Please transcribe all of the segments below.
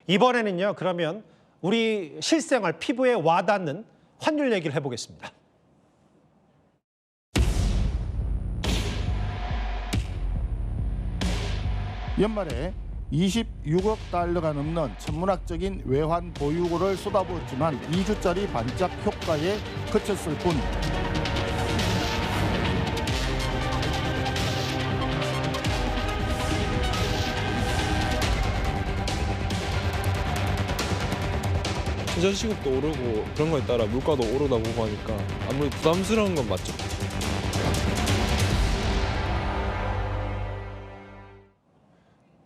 이번에는요, 그러면 우리 실생활 피부에 와닿는 환율 얘기를 해보겠습니다. 연말에 26억 달러가 넘는 천문학적인 외환 보유고를 쏟아부었지만 2주짜리 반짝 효과에 그쳤을 뿐. 전자시급도 오르고 그런 거에 따라 물가도 오르다 보고 하니까 아무래도 부담스러운 건 맞죠.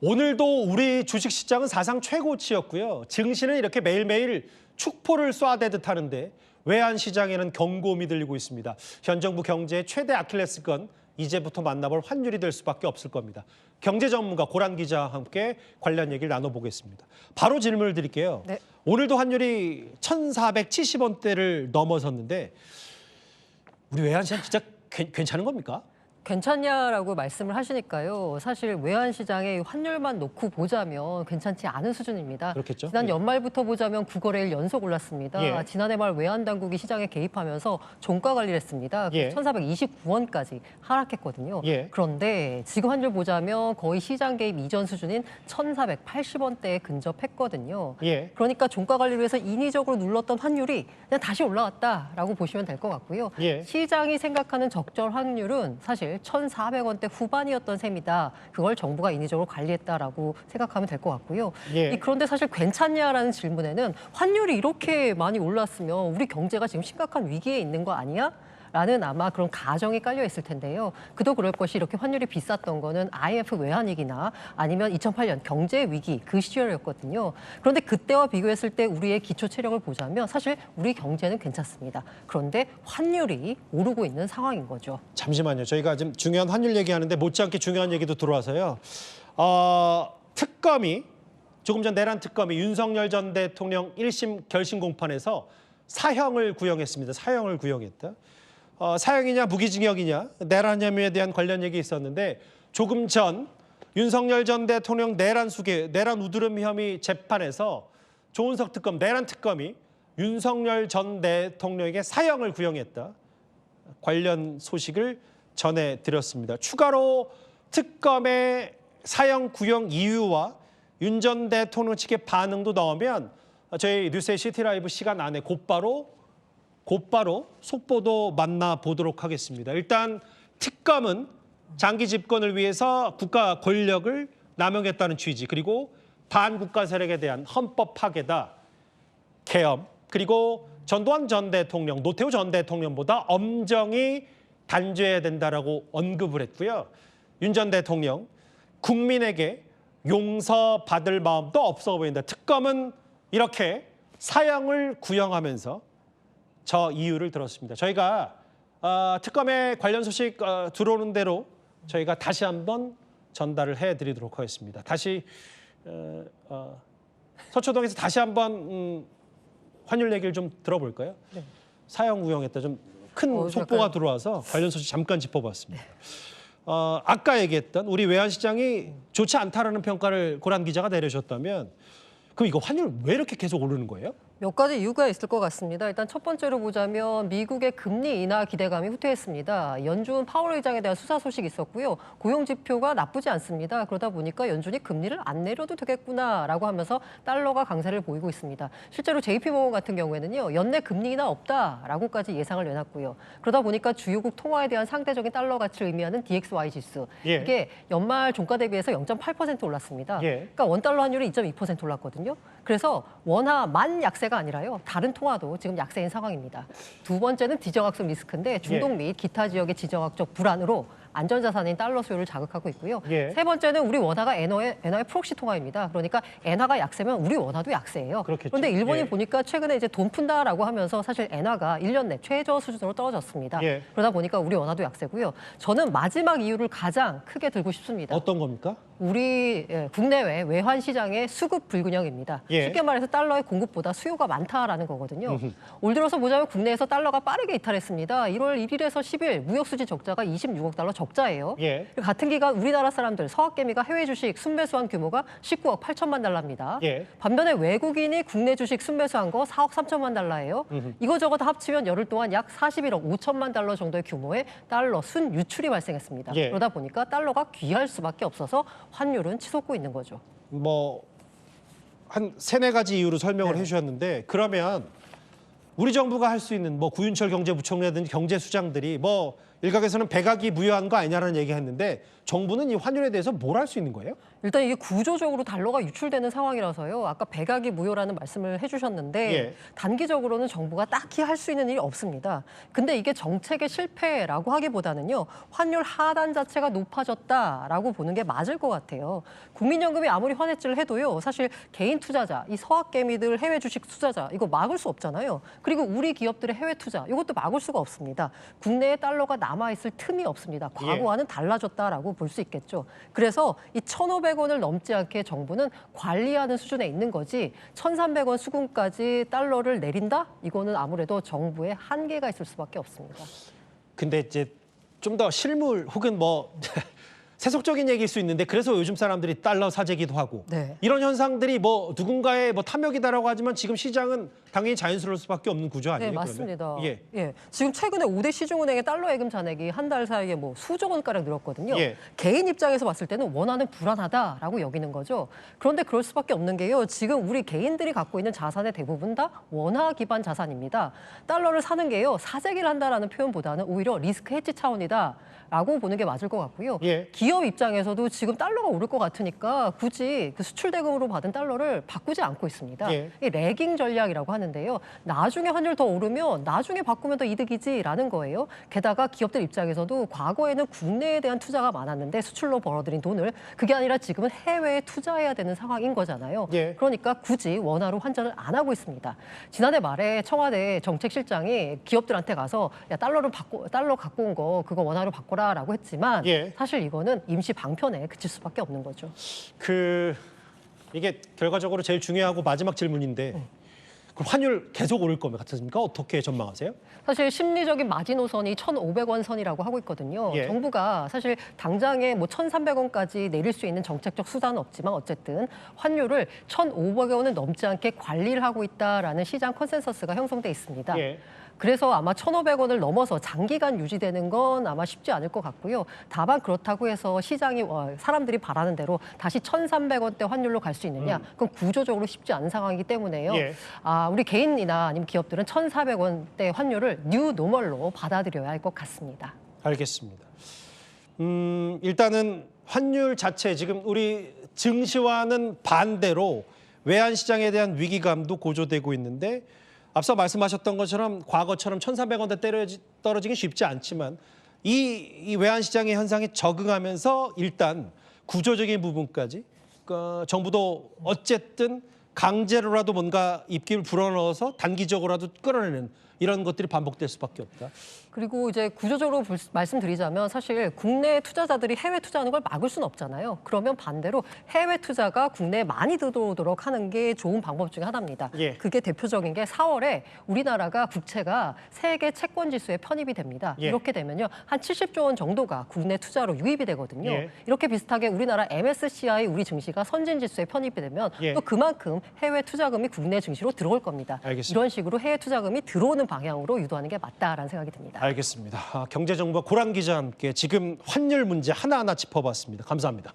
오늘도 우리 주식시장은 사상 최고치였고요. 증시는 이렇게 매일매일 축포를 쏴대듯 하는데 외환시장에는 경고음이 들리고 있습니다. 현 정부 경제의 최대 아킬레스건, 이제부터 만나볼 환율이 될 수밖에 없을 겁니다. 경제 전문가 고란 기자와 함께 관련 얘기를 나눠보겠습니다. 바로 질문을 드릴게요. 네. 오늘도 환율이 1,470원대를 넘어섰는데 우리 외환시장 진짜 괜찮은 겁니까? 괜찮냐라고 말씀을 하시니까요. 사실 외환시장의 환율만 놓고 보자면 괜찮지 않은 수준입니다. 그렇겠죠. 지난 예. 연말부터 보자면 9거래일 연속 올랐습니다. 예. 지난해 말 외환당국이 시장에 개입하면서 종가 관리를 했습니다. 예. 1,429원까지 하락했거든요. 예. 그런데 지금 환율 보자면 거의 시장 개입 이전 수준인 1,480원대에 근접했거든요. 예. 그러니까 종가 관리를 위해서 인위적으로 눌렀던 환율이 그냥 다시 올라왔다라고 보시면 될 것 같고요. 예. 시장이 생각하는 적절 확률은 사실 1,400원대 후반이었던 셈이다. 그걸 정부가 인위적으로 관리했다라고 생각하면 될 것 같고요. 예. 그런데 사실 괜찮냐라는 질문에는 환율이 이렇게 많이 올랐으면 우리 경제가 지금 심각한 위기에 있는 거 아니야? 라는 아마 그런 가정이 깔려 있을 텐데요. 그도 그럴 것이 이렇게 환율이 비쌌던 거는 IMF 외환위기나 아니면 2008년 경제 위기 그 시절이었거든요. 그런데 그때와 비교했을 때 우리의 기초 체력을 보자면 사실 우리 경제는 괜찮습니다. 그런데 환율이 오르고 있는 상황인 거죠. 잠시만요. 저희가 지금 중요한 환율 얘기하는데 못지않게 중요한 얘기도 들어와서요. 특검이 조금 전 내란 특검이 윤석열 전 대통령 1심 결심 공판에서 사형을 구형했습니다. 사형을 구형했다. 사형이냐 무기징역이냐 내란 혐의에 대한 관련 얘기 있었는데 조금 전 윤석열 전 대통령 내란 우두름 혐의 재판에서 조은석 특검 내란 특검이 윤석열 전 대통령에게 사형을 구형했다. 관련 소식을 전해드렸습니다. 추가로 특검의 사형 구형 이유와 윤 전 대통령 측의 반응도 나오면 저희 뉴스의 시티라이브 시간 안에 곧바로 속보도 만나보도록 하겠습니다. 일단 특검은 장기 집권을 위해서 국가 권력을 남용했다는 취지, 그리고 반국가 세력에 대한 헌법 파괴다, 계엄, 그리고 전두환 전 대통령, 노태우 전 대통령보다 엄정히 단죄해야 된다라고 언급을 했고요. 윤 전 대통령, 국민에게 용서받을 마음도 없어 보인다. 특검은 이렇게 사형을 구형하면서 저 이유를 들었습니다. 저희가 특검의 관련 소식 들어오는 대로 저희가 다시 한번 전달을 해드리도록 하겠습니다. 다시 서초동에서 다시 한번 환율 얘기를 좀 들어볼까요? 네. 사형 구형했다. 좀 큰 속보가 들어와서 관련 소식 잠깐 짚어봤습니다. 아까 얘기했던 우리 외환시장이 좋지 않다라는 평가를 고란 기자가 내려줬다면 그럼 이거 환율 왜 이렇게 계속 오르는 거예요? 몇 가지 이유가 있을 것 같습니다. 일단 첫 번째로 보자면 미국의 금리 인하 기대감이 후퇴했습니다. 연준 파월 의장에 대한 수사 소식이 있었고요. 고용 지표가 나쁘지 않습니다. 그러다 보니까 연준이 금리를 안 내려도 되겠구나라고 하면서 달러가 강세를 보이고 있습니다. 실제로 JP모건 같은 경우에는요. 연내 금리 인하 없다라고까지 예상을 내놨고요. 그러다 보니까 주요국 통화에 대한 상대적인 달러 가치를 의미하는 DXY 지수. 예. 이게 연말 종가 대비해서 0.8% 올랐습니다. 예. 그러니까 원달러 환율이 2.2% 올랐거든요. 그래서 원화만 약세가 아니라요. 다른 통화도 지금 약세인 상황입니다. 두 번째는 지정학적 리스크인데 중동 및 기타 지역의 지정학적 불안으로 안전자산인 달러 수요를 자극하고 있고요. 예. 세 번째는 우리 원화가 엔화의 프록시 통화입니다. 그러니까 엔화가 약세면 우리 원화도 약세예요. 그렇겠죠. 그런데 일본이 예. 보니까 최근에 이제 돈 푼다라고 하면서 사실 엔화가 1년 내 최저 수준으로 떨어졌습니다. 예. 그러다 보니까 우리 원화도 약세고요. 저는 마지막 이유를 가장 크게 들고 싶습니다. 어떤 겁니까? 우리 국내외 외환 시장의 수급 불균형입니다. 예. 쉽게 말해서 달러의 공급보다 수요가 많다라는 거거든요. 올 들어서 보자면 국내에서 달러가 빠르게 이탈했습니다. 1월 1일에서 10일 무역 수지 적자가 26억 달러 적자예요. 예. 같은 기간 우리나라 사람들 서학개미가 해외 주식 순매수한 규모가 19억 8천만 달러입니다. 예. 반면에 외국인이 국내 주식 순매수한 거 4억 3천만 달러예요. 이거저거 다 합치면 열흘 동안 약 41억 5천만 달러 정도의 규모의 달러 순 유출이 발생했습니다. 예. 그러다 보니까 달러가 귀할 수밖에 없어서 환율은 치솟고 있는 거죠. 뭐 한 세네 가지 이유로 설명을 해주셨는데 그러면 우리 정부가 할 수 있는 뭐 구윤철 경제부총리라든지 경제수장들이 뭐 일각에서는 백악이 부여한 거 아니냐는 얘기했는데 정부는 이 환율에 대해서 뭘 할 수 있는 거예요? 일단 이게 구조적으로 달러가 유출되는 상황이라서요. 아까 백악이 무효라는 말씀을 해주셨는데 예. 단기적으로는 정부가 딱히 할 수 있는 일이 없습니다. 근데 이게 정책의 실패라고 하기보다는요. 환율 하단 자체가 높아졌다라고 보는 게 맞을 것 같아요. 국민연금이 아무리 환해지를 해도요. 사실 개인 투자자, 이 서학개미들 해외 주식 투자자 이거 막을 수 없잖아요. 그리고 우리 기업들의 해외 투자 이것도 막을 수가 없습니다. 국내에 달러가 남아있을 틈이 없습니다. 과거와는 달라졌다라고 볼 수 있겠죠. 그래서 이 1,500원을 넘지 않게 정부는 관리하는 수준에 있는 거지 1,300원 수준까지 달러를 내린다? 이거는 아무래도 정부의 한계가 있을 수밖에 없습니다. 근데 이제 좀 더 실물 혹은 뭐 세속적인 얘기일 수 있는데 그래서 요즘 사람들이 달러 사재기도 하고 네. 이런 현상들이 뭐 누군가의 뭐 탐욕이다라고 하지만 지금 시장은 당연히 자연스러울 수밖에 없는 구조 아니에요? 네, 맞습니다. 그러면? 예. 지금 최근에 5대 시중은행의 달러 예금 잔액이 한 달 사이에 뭐 수조 원가량 늘었거든요. 예. 개인 입장에서 봤을 때는 원화는 불안하다라고 여기는 거죠. 그런데 그럴 수밖에 없는 게요. 지금 우리 개인들이 갖고 있는 자산의 대부분 다 원화 기반 자산입니다. 달러를 사는 게요. 사재기를 한다라는 표현보다는 오히려 리스크 해지 차원이다라고 보는 게 맞을 것 같고요. 예. 기업 입장에서도 지금 달러가 오를 것 같으니까 굳이 그 수출 대금으로 받은 달러를 바꾸지 않고 있습니다. 예. 이 레깅 전략이라고 하는데요. 나중에 환율 더 오르면 나중에 바꾸면 더 이득이지라는 거예요. 게다가 기업들 입장에서도 과거에는 국내에 대한 투자가 많았는데 수출로 벌어들인 돈을 그게 아니라 지금은 해외에 투자해야 되는 상황인 거잖아요. 예. 그러니까 굳이 원화로 환전을 안 하고 있습니다. 지난해 말에 청와대 정책실장이 기업들한테 가서 야 달러 갖고 온 거 그거 원화로 바꿔라라고 했지만 예. 사실 이거는 임시 방편에 그칠 수밖에 없는 거죠. 이게 결과적으로 제일 중요하고 마지막 질문인데 그럼 환율 계속 오를 것 같습니까? 어떻게 전망하세요? 사실 심리적인 마지노선이 1,500원 선이라고 하고 있거든요. 예. 정부가 사실 당장에 뭐 1,300원까지 내릴 수 있는 정책적 수단은 없지만 어쨌든 환율을 1,500원을 넘지 않게 관리를 하고 있다라는 시장 컨센서스가 형성돼 있습니다. 예. 그래서 아마 1,500원을 넘어서 장기간 유지되는 건 아마 쉽지 않을 것 같고요. 다만 그렇다고 해서 시장이 사람들이 바라는 대로 다시 1,300원대 환율로 갈 수 있느냐? 그건 구조적으로 쉽지 않은 상황이기 때문에요. 예. 우리 개인이나 아니면 기업들은 1,400원대 환율을 뉴 노멀로 받아들여야 할 것 같습니다. 알겠습니다. 일단은 환율 자체 지금 우리 증시와는 반대로 외환 시장에 대한 위기감도 고조되고 있는데 앞서 말씀하셨던 것처럼 과거처럼 1,300원대 떨어지긴 쉽지 않지만 이 외환 시장의 현상에 적응하면서 일단 구조적인 부분까지 정부도 어쨌든 강제로라도 뭔가 입김을 불어넣어서 단기적으로라도 끌어내는 이런 것들이 반복될 수밖에 없다. 그리고 이제 구조적으로 말씀드리자면 사실 국내 투자자들이 해외 투자하는 걸 막을 수는 없잖아요. 그러면 반대로 해외 투자가 국내에 많이 들어오도록 하는 게 좋은 방법 중에 하나입니다. 예. 그게 대표적인 게 4월에 우리나라가 국채가 세계 채권 지수에 편입이 됩니다. 예. 이렇게 되면요. 한 70조 원 정도가 국내 투자로 유입이 되거든요. 예. 이렇게 비슷하게 우리나라 MSCI 우리 증시가 선진 지수에 편입이 되면 예. 또 그만큼 해외 투자금이 국내 증시로 들어올 겁니다. 알겠습니다. 이런 식으로 해외 투자금이 들어오는 방향으로 유도하는 게 맞다라는 생각이 듭니다. 알겠습니다. 경제정보 고란 기자와 함께 지금 환율 문제 하나하나 짚어봤습니다. 감사합니다.